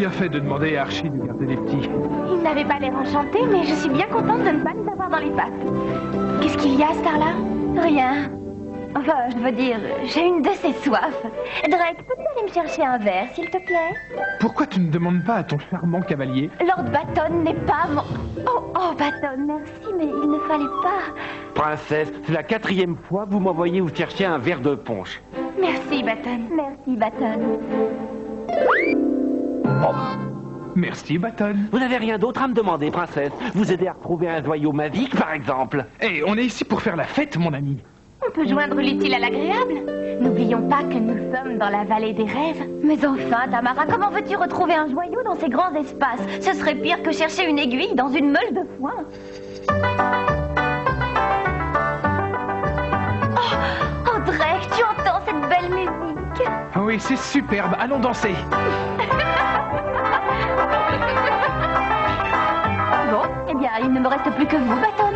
bien fait de demander à Archie de garder les petits. Il n'avait pas l'air enchanté, mais je suis bien contente de ne pas les avoir dans les pattes. Qu'est-ce qu'il y a, Starla? Rien. Enfin, je veux dire, j'ai une de ces soifs. Drake, peux-tu aller me chercher un verre, s'il te plaît? Pourquoi tu ne demandes pas à ton charmant cavalier? Lord Baton n'est pas mon... Oh, Baton, merci, mais il ne fallait pas... Princesse, c'est la 4e fois que vous m'envoyez vous chercher un verre de punch. Merci, Baton. Merci, Baton. Oh. Merci, Baton. Vous n'avez rien d'autre à me demander, princesse? Vous aider à retrouver un joyau magique, par exemple? Hé, on est ici pour faire la fête, mon ami. On peut joindre l'utile à l'agréable. N'oublions pas que nous sommes dans la vallée des rêves. Mais enfin, Tamara, comment veux-tu retrouver un joyau dans ces grands espaces? Ce serait pire que chercher une aiguille dans une meule de foin. Oh, Drake, tu entends cette belle musique? Oui, c'est superbe. Allons danser. Bon, eh bien, il ne me reste plus que vous, Baton.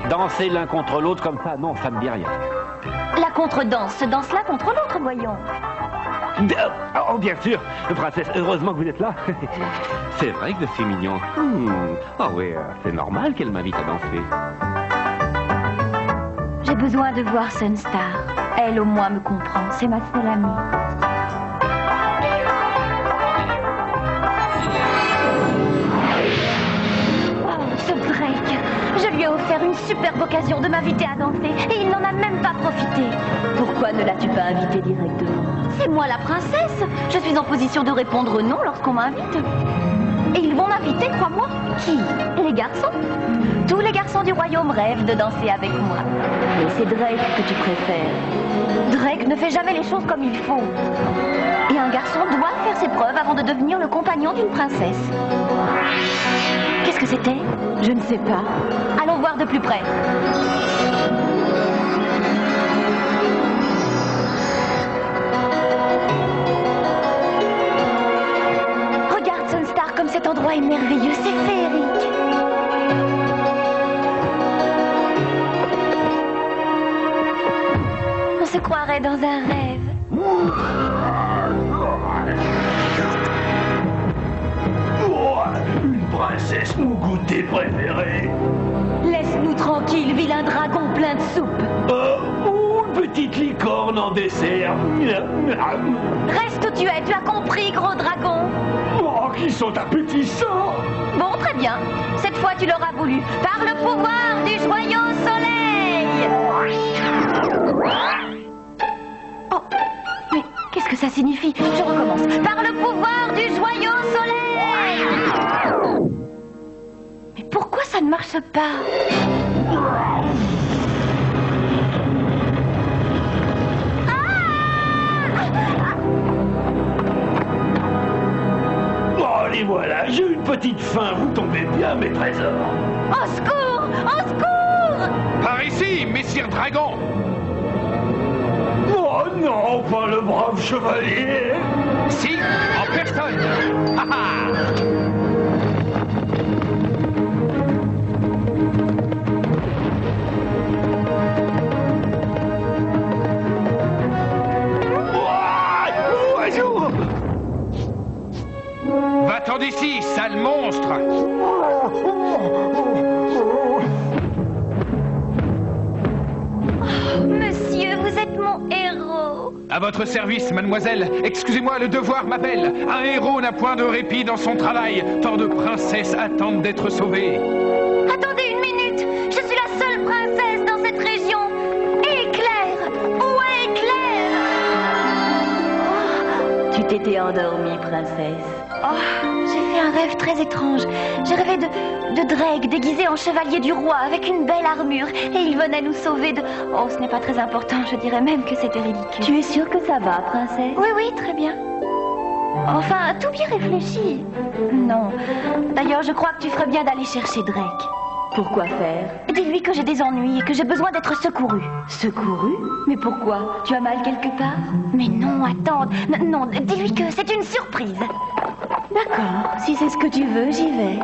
Danser l'un contre l'autre comme ça, non, ça me dit rien. La contredanse se danse l'un contre l'autre, voyons. Oh, bien sûr, princesse, heureusement que vous êtes là. C'est vrai que c'est mignon. Oh oui, c'est normal qu'elle m'invite à danser. J'ai besoin de voir Sunstar. Elle, au moins, me comprend. C'est ma seule amie. Ce Drake, je lui ai offert une superbe occasion de m'inviter à danser et il n'en a même pas profité. Pourquoi ne l'as-tu pas invité directement? C'est moi la princesse. Je suis en position de répondre non lorsqu'on m'invite. Et ils vont m'inviter, crois-moi. Qui? Les garçons? Tous les garçons du royaume rêvent de danser avec moi. Mais c'est Drake que tu préfères. Drake ne fait jamais les choses comme il faut. Et un garçon doit faire ses preuves avant de devenir le compagnon d'une princesse. Qu'est-ce que c'était? Je ne sais pas. Allons voir de plus près. Regarde, Sunstar, comme cet endroit est merveilleux. C'est féerique. On se croirait dans un rêve. Une princesse, mon goûter préféré. Laisse-nous tranquilles, vilain dragon plein de soupe. Une petite licorne en dessert. Reste où tu es, tu as compris, gros dragon. Oh, qui sont appétissants. Bon, très bien. Cette fois, tu l'auras voulu. Par le pouvoir du joyau soleil. Oh, mais qu'est-ce que ça signifie? Je recommence. Par le pouvoir du joyau soleil. Mais pourquoi ça ne marche pas? Oh, les voilà, j'ai une petite faim. Vous tombez bien, mes trésors. Au secours! Au secours! Par ici, messire dragon. Oh non, pas le brave chevalier. Si, en personne. Ha ha. Va-t'en d'ici, sale monstre. Monsieur, vous êtes mon héros. À votre service, mademoiselle. Excusez-moi, le devoir m'appelle. Un héros n'a point de répit dans son travail. Tant de princesses attendent d'être sauvées. Attendez une minute. Je suis la seule princesse dans cette région. Éclair! Où est Éclair? Oh, tu t'étais endormie, princesse. Oh, j'ai fait un rêve très étrange. J'ai rêvé de Drake déguisé en chevalier du roi avec une belle armure et il venait nous sauver de... Oh, ce n'est pas très important, je dirais même que c'était ridicule. Tu es sûre que ça va, princesse? Oui, oui, très bien. Enfin, tout bien réfléchi. Non. D'ailleurs, je crois que tu ferais bien d'aller chercher Drake. Pourquoi faire? Dis-lui que j'ai des ennuis et que j'ai besoin d'être secourue. Secourue? Mais pourquoi? Tu as mal quelque part? Mais non, attends. Non, dis-lui que c'est une surprise. D'accord, si c'est ce que tu veux, j'y vais.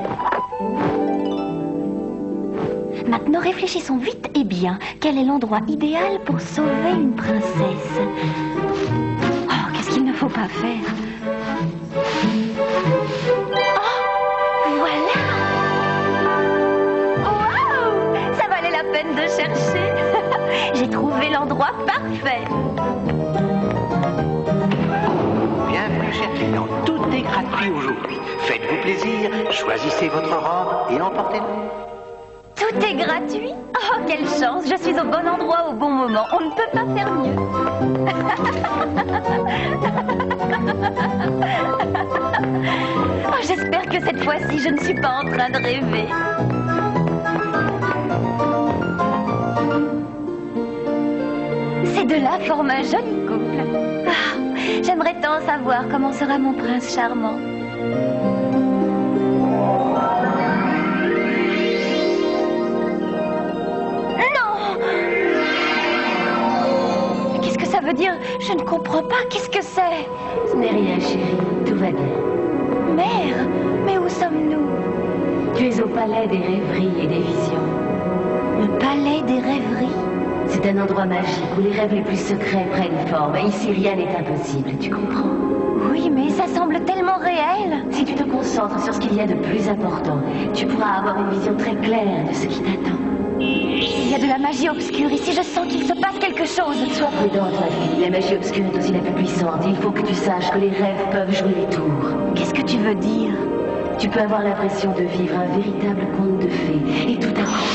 Maintenant, réfléchissons vite et bien. Quel est l'endroit idéal pour sauver une princesse? Oh, qu'est-ce qu'il ne faut pas faire. Oh, voilà. Waouh, ça valait la peine de chercher. J'ai trouvé l'endroit parfait. Bienvenue, chers clients. Tout est gratuit aujourd'hui. Faites-vous plaisir, choisissez votre robe et emportez-la. Tout est gratuit. Oh, quelle chance. Je suis au bon endroit au bon moment. On ne peut pas faire mieux. Oh, j'espère que cette fois-ci, je ne suis pas en train de rêver. Ces deux-là forment un joli couple. Ah, j'aimerais tant savoir comment sera mon prince charmant. Ça veut dire, je ne comprends pas, qu'est-ce que c'est? Ce n'est rien, chérie, tout va bien. Mère, mais où sommes-nous? Tu es au palais des rêveries et des visions. Le palais des rêveries? C'est un endroit magique où les rêves les plus secrets prennent forme. Et ici, rien n'est impossible, tu comprends? Oui, mais ça semble tellement réel. Si tu te concentres sur ce qu'il y a de plus important, tu pourras avoir une vision très claire de ce qui t'attend. Il y a de la magie obscure ici, je sens qu'il se passe quelque chose. Sois prudente, ma fille. La magie obscure est aussi la plus puissante. Il faut que tu saches que les rêves peuvent jouer les tours. Qu'est-ce que tu veux dire? Tu peux avoir l'impression de vivre un véritable conte de fées. Et tout à coup...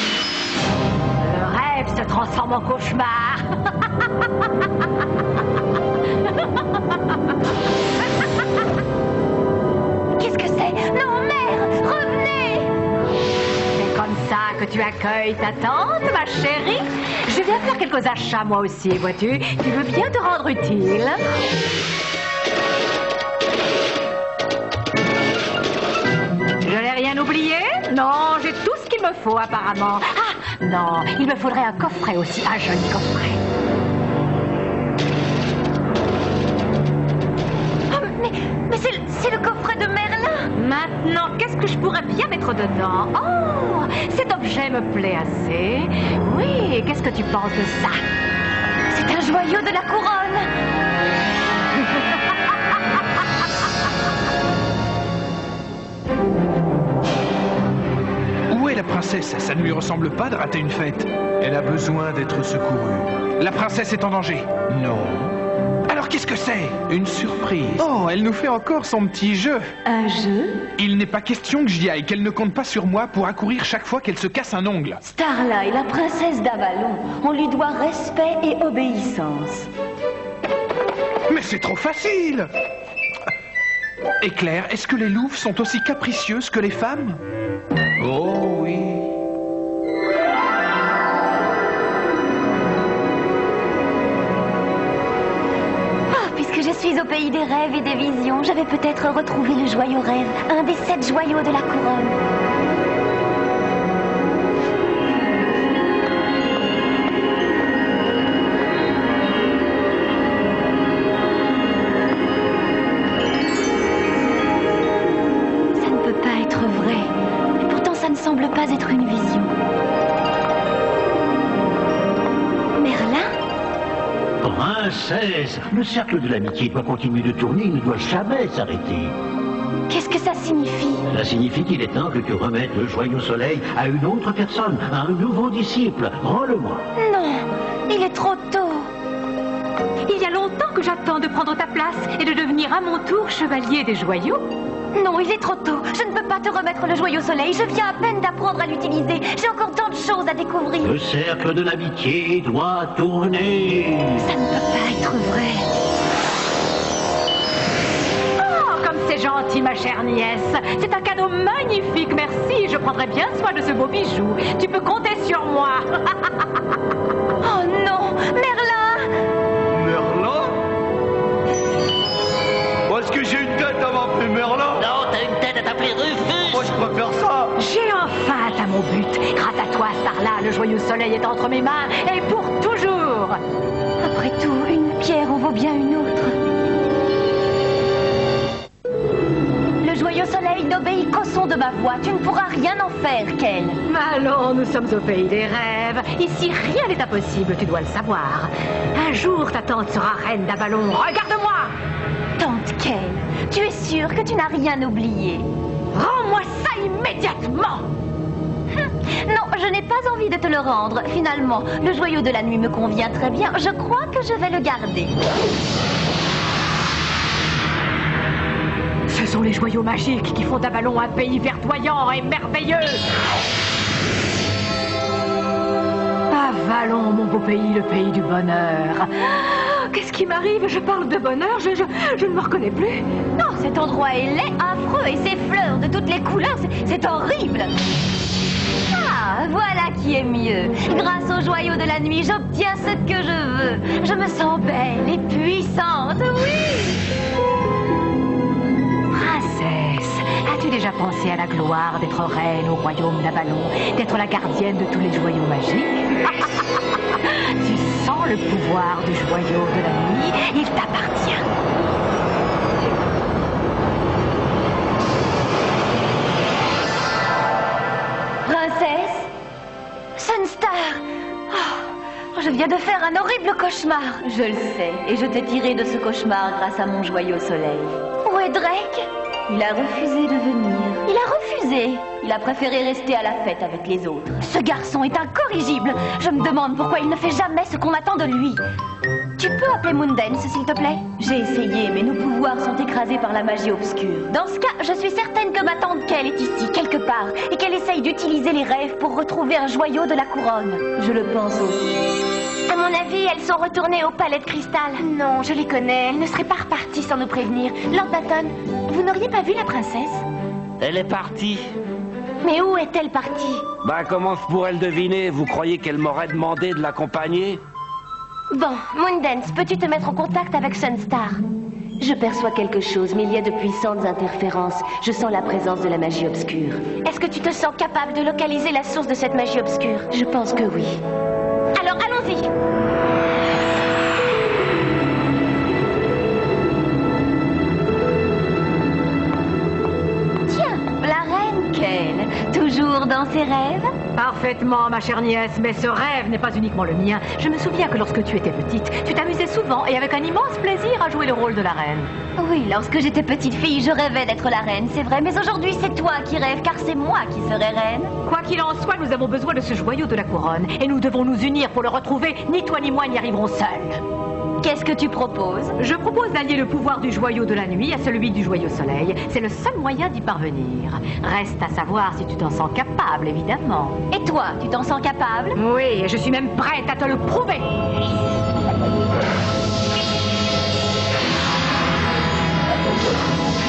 Le rêve se transforme en cauchemar. Qu'est-ce que c'est? Non, mère, revenez! Comme ça que tu accueilles ta tante, ma chérie. Je viens faire quelques achats moi aussi, vois-tu. Tu veux bien te rendre utile? Je n'ai rien oublié? Non, j'ai tout ce qu'il me faut apparemment. Ah, non, il me faudrait un coffret aussi, un joli coffret. Oh, mais c'est le coffret de Merlin. Maintenant, qu'est-ce que je pourrais bien mettre dedans? Oh, cet objet me plaît assez. Oui, qu'est-ce que tu penses de ça? C'est un joyau de la couronne. Où est la princesse? Ça ne lui ressemble pas de rater une fête. Elle a besoin d'être secourue. La princesse est en danger. Non. Alors qu'est-ce que c'est? Une surprise. Oh, elle nous fait encore son petit jeu. Un jeu? Il n'est pas question que j'y aille, qu'elle ne compte pas sur moi pour accourir chaque fois qu'elle se casse un ongle. Starlight, la princesse d'Avalon. On lui doit respect et obéissance. Mais c'est trop facile! Et Claire, est-ce que les louves sont aussi capricieuses que les femmes? Oh oui. Je suis au pays des rêves et des visions. Je vais peut-être retrouver le joyau rêve, un des 7 joyaux de la couronne. Ça ne peut pas être vrai. Et pourtant, ça ne semble pas être une vision. Princesse, le cercle de l'amitié doit continuer de tourner, il ne doit jamais s'arrêter. Qu'est-ce que ça signifie? Ça signifie qu'il est temps que tu remettes le joyau soleil à une autre personne, à un nouveau disciple. Rends-le-moi. Non, il est trop tôt. Il y a longtemps que j'attends de prendre ta place et de devenir à mon tour chevalier des joyaux. Non, il est trop tôt. Je ne peux pas te remettre le joyau soleil. Je viens à peine d'apprendre à l'utiliser. J'ai encore tant de choses à découvrir. Le cercle de l'amitié doit tourner. Ça ne peut pas être vrai. Oh, comme c'est gentil, ma chère nièce. C'est un cadeau magnifique, merci. Je prendrai bien soin de ce beau bijou. Tu peux compter sur moi. Oh non, Merlin! Merlin? Est-ce que j'ai une tête à m'appeler Merlin? Non, t'as une tête à t'appeler Rufus. Moi, je préfère ça. J'ai enfin atteint mon but. Grâce à toi, Starla, le joyeux soleil est entre mes mains et pour toujours. Après tout, une pierre en vaut bien une autre. Le joyeux soleil n'obéit qu'au son de ma voix. Tu ne pourras rien en faire, Kel. Allons, nous sommes au pays des rêves. Ici, rien n'est impossible, tu dois le savoir. Un jour, ta tante sera reine d'Avalon. Regarde-moi! Ta sûre que tu n'as rien oublié. Rends-moi ça immédiatement! Non, je n'ai pas envie de te le rendre. Finalement, le joyau de la nuit me convient très bien. Je crois que je vais le garder. Ce sont les joyaux magiques qui font d'Avalon un pays verdoyant et merveilleux. Avalon, mon beau pays, le pays du bonheur. Qu'est-ce qui m'arrive? Je parle de bonheur, je ne me reconnais plus. Non, cet endroit est laid, affreux, et ces fleurs de toutes les couleurs, c'est horrible. Ah, voilà qui est mieux. Grâce au joyau de la nuit, j'obtiens ce que je veux. Je me sens belle et puissante, oui. Princesse, as-tu déjà pensé à la gloire d'être reine au royaume d'Avalon, d'être la gardienne de tous les joyaux magiques? Tu sens le pouvoir du joyau de la nuit, il t'appartient. Princesse Sunstar. Oh, je viens de faire un horrible cauchemar. Je le sais, et je t'ai tiré de ce cauchemar grâce à mon joyau soleil. Où est Drake? Il a refusé de venir. Il a refusé. Il a préféré rester à la fête avec les autres. Ce garçon est incorrigible. Je me demande pourquoi il ne fait jamais ce qu'on attend de lui. Tu peux appeler Moondance, s'il te plaît? J'ai essayé, mais nos pouvoirs sont écrasés par la magie obscure. Dans ce cas, je suis certaine que ma tante Kelle est ici, quelque part, et qu'elle essaye d'utiliser les rêves pour retrouver un joyau de la couronne. Je le pense aussi. À mon avis, elles sont retournées au palais de cristal. Non, je les connais. Elles ne seraient pas reparties sans nous prévenir. Lord Baton, vous n'auriez pas vu la princesse? Elle est partie. Mais où est-elle partie? Bah, comment se pourrait-elle deviner? Vous croyez qu'elle m'aurait demandé de l'accompagner? Bon, Moondance, peux-tu te mettre en contact avec Sunstar? Je perçois quelque chose, mais il y a de puissantes interférences. Je sens la présence de la magie obscure. Est-ce que tu te sens capable de localiser la source de cette magie obscure? Je pense que oui. Alors, allons-y! Tiens, la reine Kelle, toujours dans ses rêves? Parfaitement, ma chère nièce, mais ce rêve n'est pas uniquement le mien. Je me souviens que lorsque tu étais petite, tu t'amusais souvent et avec un immense plaisir à jouer le rôle de la reine. Oui, lorsque j'étais petite fille, je rêvais d'être la reine, c'est vrai. Mais aujourd'hui, c'est toi qui rêves, car c'est moi qui serai reine. Quoi qu'il en soit, nous avons besoin de ce joyau de la couronne. Et nous devons nous unir pour le retrouver. Ni toi ni moi n'y arriverons seuls. Qu'est-ce que tu proposes? Je propose d'allier le pouvoir du joyau de la nuit à celui du joyau soleil. C'est le seul moyen d'y parvenir. Reste à savoir si tu t'en sens capable, évidemment. Et toi, tu t'en sens capable? Oui, et je suis même prête à te le prouver.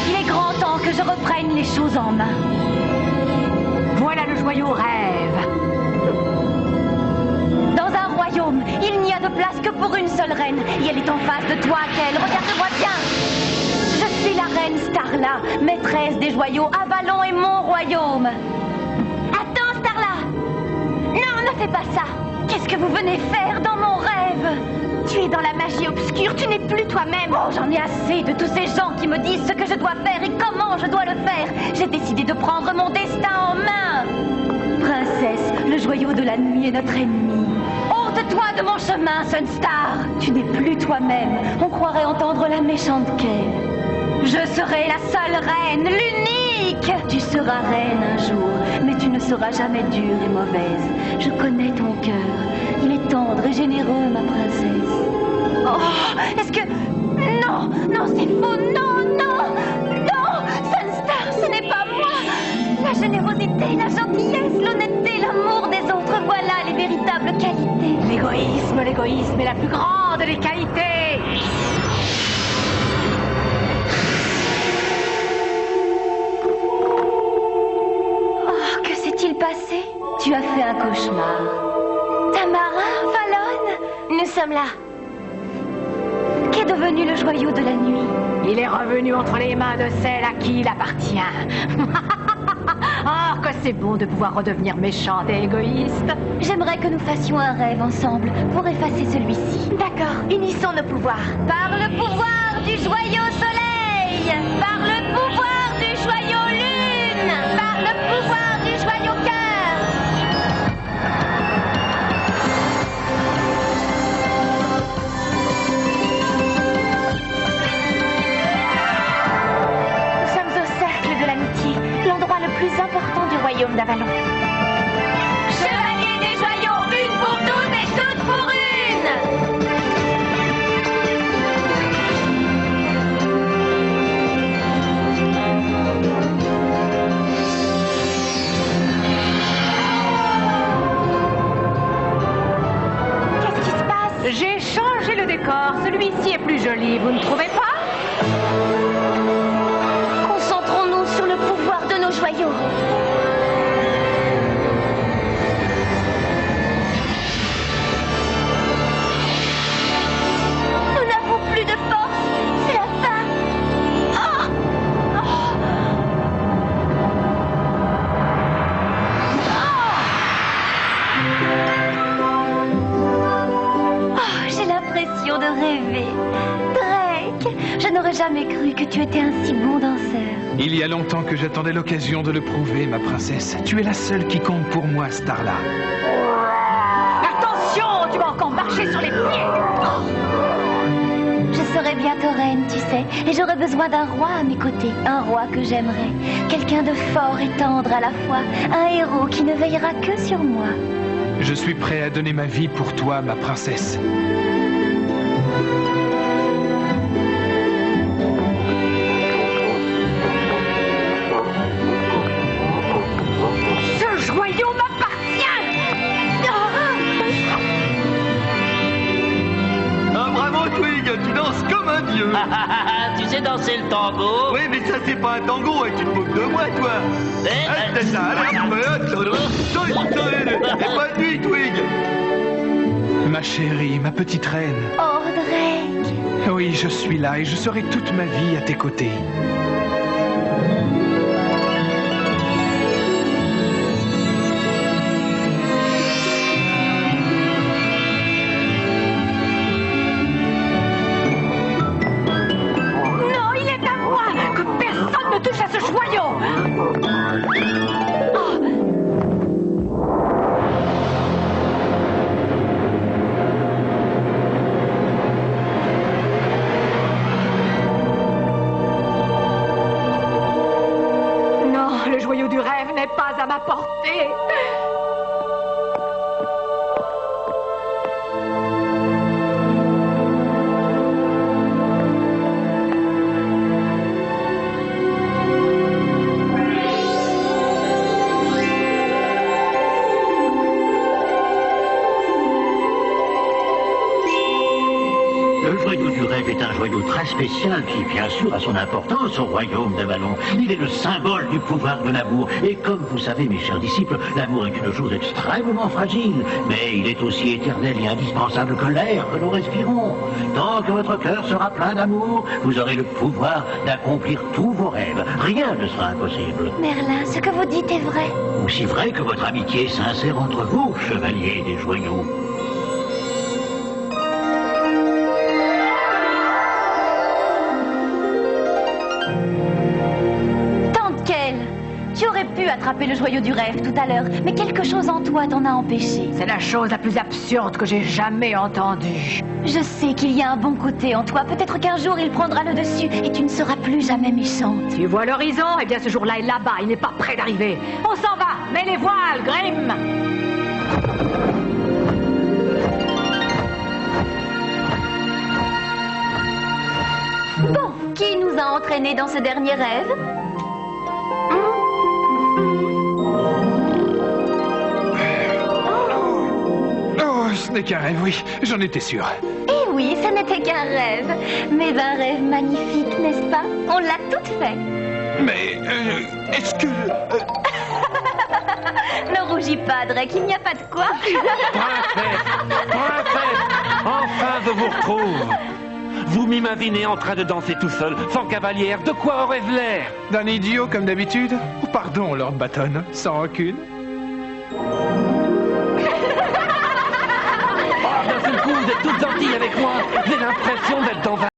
Il est grand temps que je reprenne les choses en main. Voilà le joyau rêve. Dans un royaume, il n'y a de place que pour une seule reine. Et elle est en face de toi, Kelle. Regarde-moi bien. Je suis la reine Starla, maîtresse des joyaux. Avalon est mon royaume. Attends, Starla. Non, ne fais pas ça. Qu'est-ce que vous venez faire dans mon rêve? Tu es dans la magie obscure, tu n'es plus toi-même. Oh, j'en ai assez de tous ces gens qui me disent ce que je dois faire et comment je dois le faire. J'ai décidé de prendre mon destin en main. Princesse, le joyau de la nuit est notre ennemi. Ôte-toi de mon chemin, Sunstar. Tu n'es plus toi-même. On croirait entendre la méchante Kelle. Je serai la seule reine, l'unique. Tu seras reine un jour, mais tu ne seras jamais dure et mauvaise. Je connais ton cœur. Il est tendre et généreux, ma princesse. Oh, est-ce que... Non, non, c'est faux. Non, non, non. Sunstar, ce n'est pas moi. La générosité, la gentillesse, l'honnêteté, l'amour des autres, voilà les véritables qualités. L'égoïsme est la plus grande des qualités. Oh, que s'est-il passé? Tu as fait un cauchemar. Tamara, Fallon, nous sommes là. Qu'est devenu le joyau de la nuit? Il est revenu entre les mains de celle à qui il appartient. Ah, que c'est bon de pouvoir redevenir méchante et égoïste. J'aimerais que nous fassions un rêve ensemble pour effacer celui-ci. D'accord, unissons nos pouvoirs. Par le pouvoir du joyau soleil, par le pouvoir du joyau lune, par le pouvoir du joyau cœur. royaume d'Avalon. Chevalier des joyaux, une pour toutes et toutes pour une! Qu'est-ce qui se passe? J'ai changé le décor. Celui-ci est plus joli, vous ne trouvez pas? Concentrons-nous sur le pouvoir de nos joyaux. Nous n'avons plus de force. C'est la fin. Oh! Oh, j'ai l'impression de rêver. Drake, je n'aurais jamais cru que tu étais un si bon danseur. Il y a longtemps que j'attendais l'occasion de le prouver, ma princesse. Tu es la seule qui compte pour moi, Starla. Attention, tu vas encore marcher sur les pieds. Je serai bientôt reine, tu sais, et j'aurai besoin d'un roi à mes côtés. Un roi que j'aimerais. Quelqu'un de fort et tendre à la fois. Un héros qui ne veillera que sur moi. Je suis prêt à donner ma vie pour toi, ma princesse. Ce joyau m'appartient. Ah, bravo, Twig, tu danses comme un dieu. Tu sais danser le tango? Oui, mais ça, c'est pas un tango, et tu te moques de moi, toi. Ah, c'est ça, allez, et bonne nuit, Twig. Ma chérie, ma petite reine. Oh, Drake. Oui, je suis là et je serai toute ma vie à tes côtés. Non, il est à moi. Que personne ne touche à ce joyau. Non, le joyau du rêve n'est pas à ma portée. Le joyau du rêve est un joyau très spécial qui, bien sûr, a son importance au royaume d'Avalon. Il est le symbole du pouvoir de l'amour. Et comme vous savez, mes chers disciples, l'amour est une chose extrêmement fragile, mais il est aussi éternel et indispensable que l'air que nous respirons. Tant que votre cœur sera plein d'amour, vous aurez le pouvoir d'accomplir tous vos rêves. Rien ne sera impossible. Merlin, ce que vous dites est vrai. Aussi vrai que votre amitié est sincère entre vous, chevaliers des joyaux. Tu aurais pu attraper le joyau du rêve tout à l'heure, mais quelque chose en toi t'en a empêché. C'est la chose la plus absurde que j'ai jamais entendue. Je sais qu'il y a un bon côté en toi. Peut-être qu'un jour il prendra le dessus et tu ne seras plus jamais méchante. Tu vois l'horizon? Eh bien ce jour-là est là-bas, il n'est pas près d'arriver. On s'en va, mets les voiles, Grimm. Bon, qui nous a entraînés dans ce dernier rêve? Oh, ce n'est qu'un rêve, oui, j'en étais sûr. Eh oui, ce n'était qu'un rêve. Mais un rêve magnifique, n'est-ce pas? On l'a tout fait. Mais, est-ce que... Ne rougis pas, Drake, il n'y a pas de quoi. Princesse, enfin je vous retrouve. Vous m'imaginez en train de danser tout seul, sans cavalière, de quoi aurais-je l'air? D'un idiot comme d'habitude? Oh, pardon, Lord Baton, sans rancune. D'un seul coup, vous êtes toute gentille avec moi. J'ai l'impression d'être dans un